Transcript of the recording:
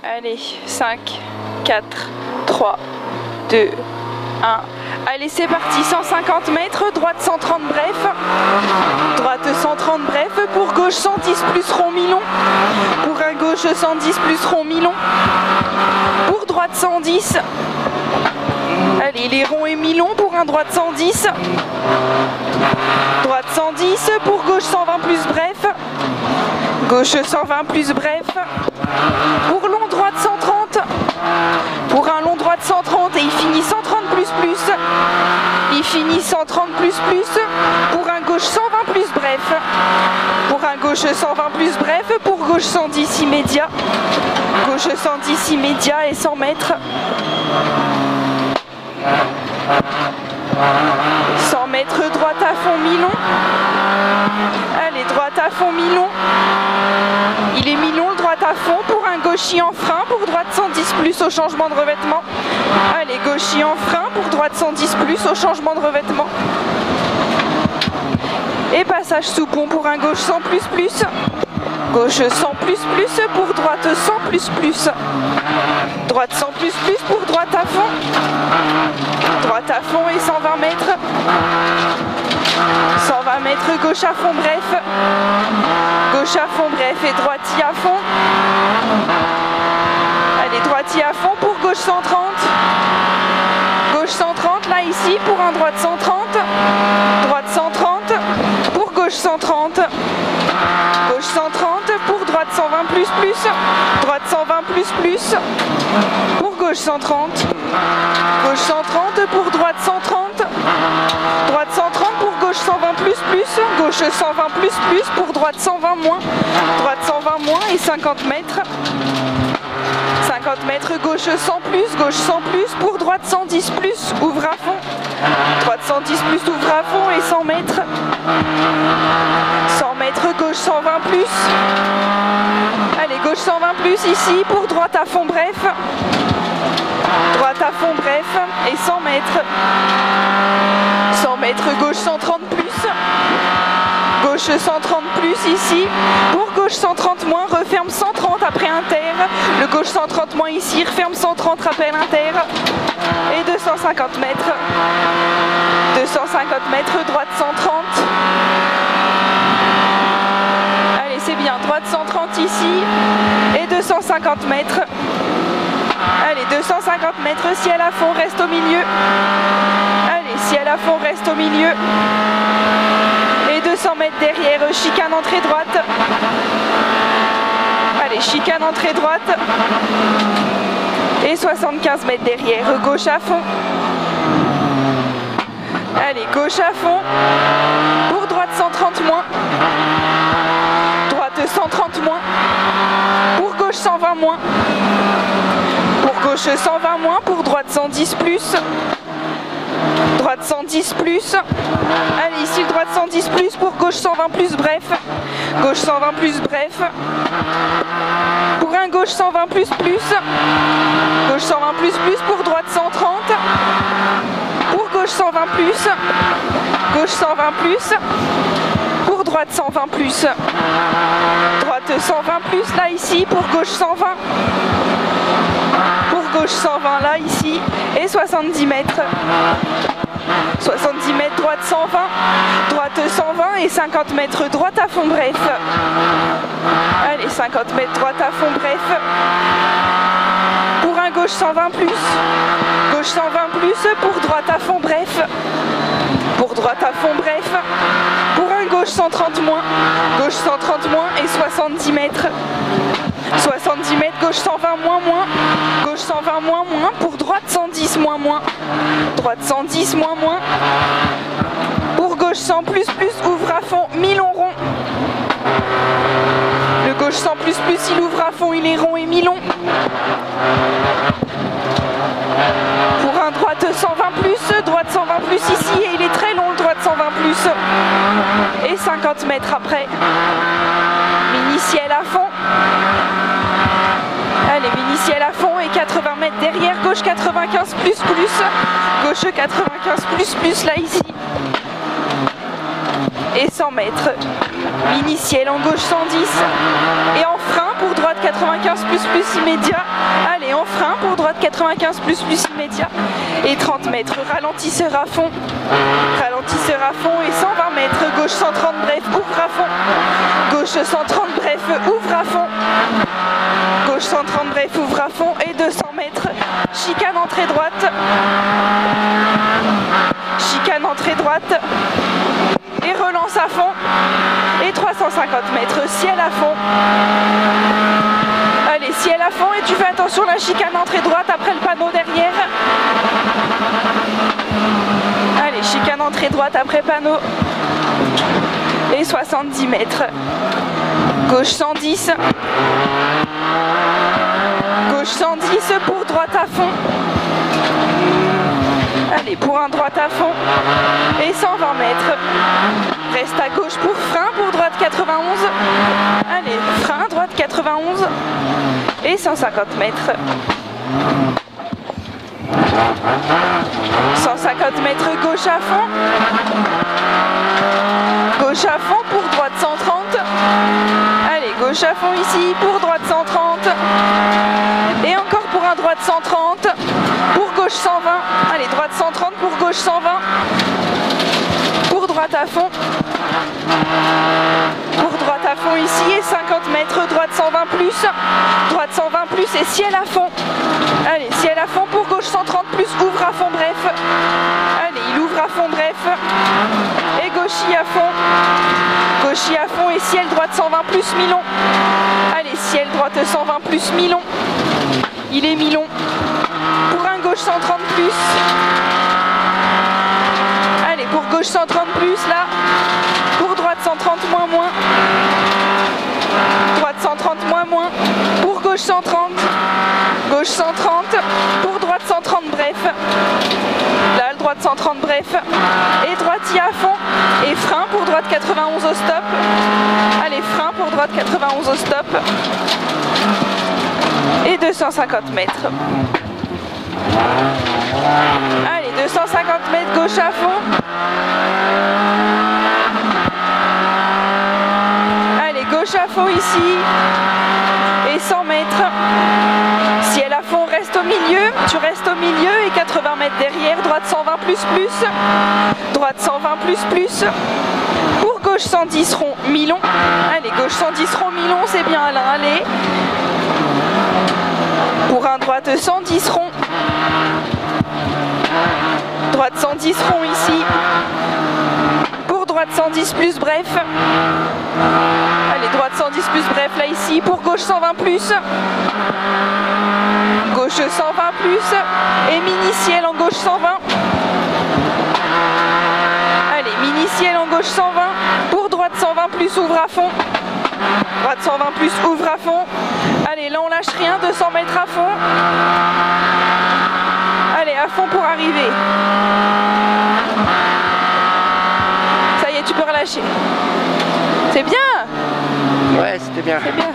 Allez, 5, 4, 3, 2, 1. Allez, c'est parti, 150 mètres, droite 130 bref. Droite 130 bref, pour gauche 110 plus rond mi-long. Pour un gauche 110 plus rond mi-long. Pour droite 110. Allez, les ronds et mi-long pour un droite 110. Droite 110, pour gauche 120 plus bref. Gauche 120 plus bref. Pour long droite 130. Pour un long droite 130 et il finit 130 plus plus. Il finit 130 plus plus. Pour un gauche 120 plus bref. Pour un gauche 120 plus bref. Pour gauche 110 immédiat. Gauche 110 immédiat et 100 mètres. 100 mètres droite à fond mi-long. Allez, droite à fond mi-long. Il est mi-long, droite à fond pour un gauchis en frein, pour droite 110 plus au changement de revêtement. Allez, gauchis en frein pour droite 110 plus au changement de revêtement. Et passage sous pont pour un gauche 100 plus plus. Gauche 100 plus plus pour droite 100 plus plus. Droite 100 plus plus pour droite à fond. Droite à fond et 120 mètres. 120 mètres gauche à fond bref. Gauche à fond bref et droitier à fond. Allez, droitier à fond pour gauche 130. Gauche 130 là ici pour un droite 130. Droite 130 pour gauche 130. Gauche 130 pour droite 120 plus plus. Droite 120 plus plus. Pour gauche 130. Gauche 130 pour droite 130. Droite 130 pour gauche 120 plus plus. Gauche 120 plus plus pour droite 120 moins. Droite 120 moins et 50 mètres. 50 mètres gauche 100 plus, gauche 100 plus pour droite 110 plus, ouvre à fond. Droite 110 plus, ouvre à fond et 100 mètres. 100 mètres gauche 120 plus. Allez, gauche 120 plus ici pour droite à fond bref. Droite à fond bref et 100 mètres. 100 mètres gauche 130 plus. Gauche 130 plus ici, pour gauche 130 moins, referme 130 après inter, le gauche 130 moins ici, referme 130, rappel inter, et 250 mètres, 250 mètres, droite 130, allez c'est bien, droite 130 ici, et 250 mètres, allez 250 mètres, ciel à fond, reste au milieu, allez ciel à fond, reste au milieu, et 200 mètres derrière, chicane entrée droite. Allez, chicane entrée droite. Et 75 mètres derrière, gauche à fond. Allez, gauche à fond. Pour droite 130 moins. Droite 130 moins. Pour gauche 120 moins. Pour gauche 120 moins. Pour droite 110 plus. Droite 110 plus. Allez, ici le droite 110 plus pour gauche 120 plus bref. Gauche 120 plus bref. Pour un gauche 120 plus plus. Gauche 120 plus plus pour droite 130. Pour gauche 120 plus. Gauche 120 plus. Pour droite 120 plus. Droite 120 plus là ici pour gauche 120. Pour gauche 120 là ici et 70 mètres. 70 mètres droite 120, droite 120 et 50 mètres droite à fond bref. Allez, 50 mètres droite à fond bref. Pour un gauche 120 plus, gauche 120 plus pour droite à fond bref. Pour droite à fond bref. Pour un gauche 130 moins, gauche 130 moins et 70 mètres. 70 mètres, gauche 120 moins moins, gauche 120 moins moins, pour droite 110 moins moins, droite 110 moins moins, pour gauche 100 plus plus, ouvre à fond, mi-long rond. Le gauche 100 plus plus, il ouvre à fond, il est rond et mi-long. Pour un droite 120 plus, droite 120 plus ici, et il est très long le droite 120 plus. Et 50 mètres après. Mini ciel à fond. Allez, mini ciel à fond et 80 mètres derrière, gauche 95 plus plus. Gauche 95 plus plus là ici. Et 100 mètres. Mini ciel en gauche 110. Et en frein pour pour droite 95 plus immédiat. Allez, en frein pour droite 95 plus immédiat. Et 30 mètres, ralentisseur à fond. Ralentisseur à fond et 120 mètres. Gauche 130, bref, ouvre à fond. Gauche 130, bref, ouvre à fond. Gauche 130, bref, ouvre à fond. Et 200 mètres, chicane entrée droite. Chicane entrée droite. Et relance à fond. Et 350 mètres, ciel à fond. Allez, ciel à fond et tu fais attention, la chicane entrée droite après le panneau derrière. Allez, chicane entrée droite après panneau. Et 70 mètres. Gauche 110. Gauche 110 pour droite à fond. Allez, pour un droite à fond. Et 120 mètres. Reste à gauche pour frein, pour droite 91. Allez, frein, droite 91. Et 150 mètres. 150 mètres gauche à fond. Gauche à fond pour droite 130. Allez, gauche à fond ici pour droite 130. Et encore pour un droite 130. Pour gauche 120. Allez, droite 130 pour gauche 120. Pour droite à fond. Pour droite à fond ici et 50 mètres, droite 120 plus. Droite 120 plus et ciel à fond. Allez, ciel à fond pour gauche 130 plus, ouvre à fond bref. Allez, il ouvre à fond bref. Et gauchis à fond. Gauchis à fond et ciel droite 120 plus mi-long. Allez, ciel droite 120 plus mi-long. Il est mi-long. Pour un gauche 130 plus. Allez, pour gauche 130 plus là. Pour droite 130 moins. Droite 130 moins. Pour gauche 130. Gauche 130. Pour droite 130 bref. Là, le droite 130 bref. Et droitier à fond. Et frein pour droite 91 au stop. Allez, frein pour droite 91 au stop. Et 250 mètres. Allez, 250 mètres gauche à fond. Allez, gauche à fond ici. Et 100 mètres. Ciel à fond, reste au milieu. Tu restes au milieu et 80 mètres derrière. Droite 120 plus. Droite 120 plus. Pour gauche 110 rond mi-long. Allez, gauche 110 rond mi-long, c'est bien Alain. Allez. Pour un droite 110 rond. Droite 110 rond ici. Pour droite 110 plus bref. Allez, droite 110 plus bref là ici. Pour gauche 120 plus. Gauche 120 plus. Et mini-ciel en gauche 120. Allez, mini-ciel en gauche 120. Pour droite 120 plus, ouvre à fond. Droite 120 plus, ouvre à fond. Allez, là on lâche rien, 200 mètres à fond. Allez, à fond pour arriver. Ça y est, tu peux relâcher. C'est bien. Ouais, c'était bien. C'est bien.